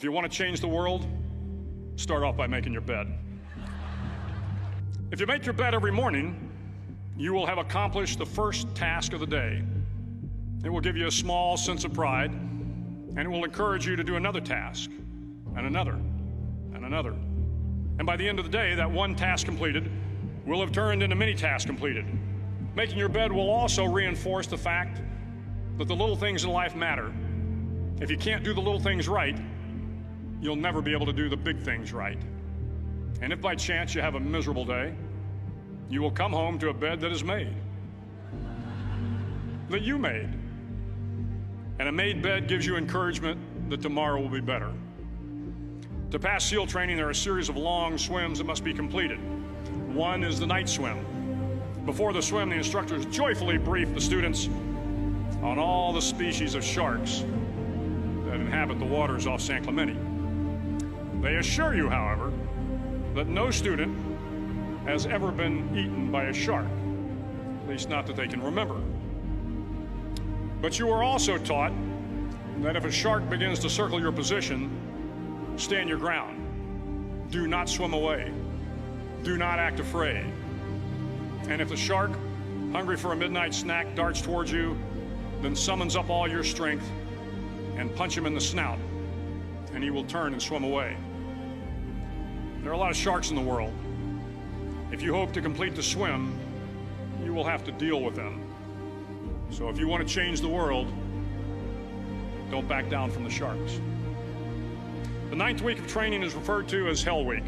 If you want to change the world, start off by making your bed. If you make your bed every morning, you will have accomplished the first task of the day. It will give you a small sense of pride, and it will encourage you to do another task, and another, and another. And by the end of the day, that one task completed will have turned into many tasks completed. Making your bed will also reinforce the fact that the little things in life matter. If you can't do the little things right, you'll never be able to do the big things right. And if by chance you have a miserable day, you will come home to a bed that is made, that you made. And a made bed gives you encouragement that tomorrow will be better. To pass SEAL training, there are a series of long swims that must be completed. One is the night swim. Before the swim, the instructors joyfully brief the students on all the species of sharks that inhabit the waters off San Clemente. They assure you, however, that no student has ever been eaten by a shark, at least not that they can remember. But you are also taught that if a shark begins to circle your position, stand your ground. Do not swim away. Do not act afraid. And if the shark, hungry for a midnight snack, darts towards you, then summons up all your strength and punch him in the snout, and he will turn and swim away. There are a lot of sharks in the world. If you hope to complete the swim, you will have to deal with them. So if you want to change the world, don't back down from the sharks. The 9th week of training is referred to as Hell Week.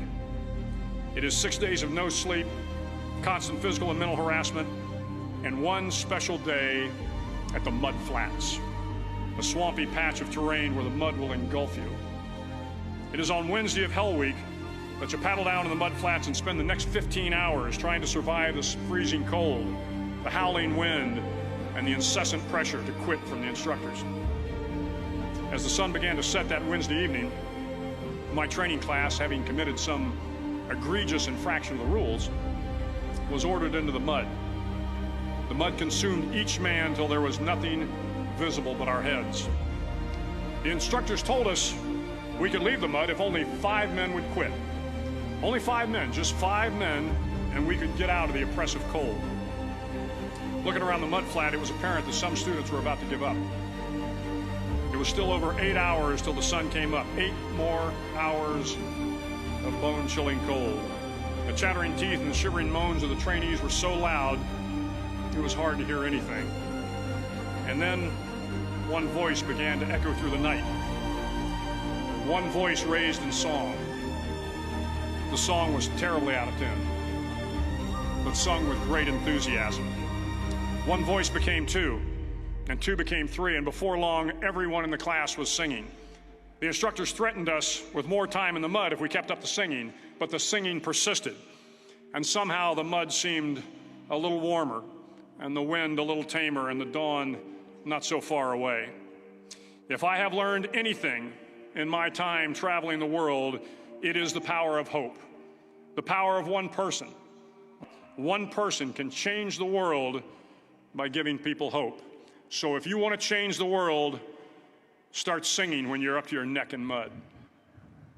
It is 6 days of no sleep, constant physical and mental harassment, and one special day at the mud flats, a swampy patch of terrain where the mud will engulf you. It is on Wednesday of Hell Week that you paddle down in the mud flats and spend the next 15 hours trying to survive the freezing cold, the howling wind, and the incessant pressure to quit from the instructors. As the sun began to set that Wednesday evening, my training class, having committed some egregious infraction of the rules, was ordered into the mud. The mud consumed each man till there was nothing visible but our heads. The instructors told us we could leave the mud if only 5 men would quit. Only 5 men, just 5 men, and we could get out of the oppressive cold. Looking around the mud flat, it was apparent that some students were about to give up. It was still over 8 hours till the sun came up. 8 more hours of bone-chilling cold. The chattering teeth and the shivering moans of the trainees were so loud, it was hard to hear anything. And then one voice began to echo through the night. One voice raised in song. The song was terribly out of tune, but sung with great enthusiasm. One voice became 2, and 2 became 3, and before long, everyone in the class was singing. The instructors threatened us with more time in the mud if we kept up the singing, but the singing persisted. And somehow the mud seemed a little warmer, and the wind a little tamer, and the dawn not so far away. If I have learned anything in my time traveling the world, it is the power of hope, the power of one person. One person can change the world by giving people hope. So if you want to change the world, start singing when you're up to your neck in mud.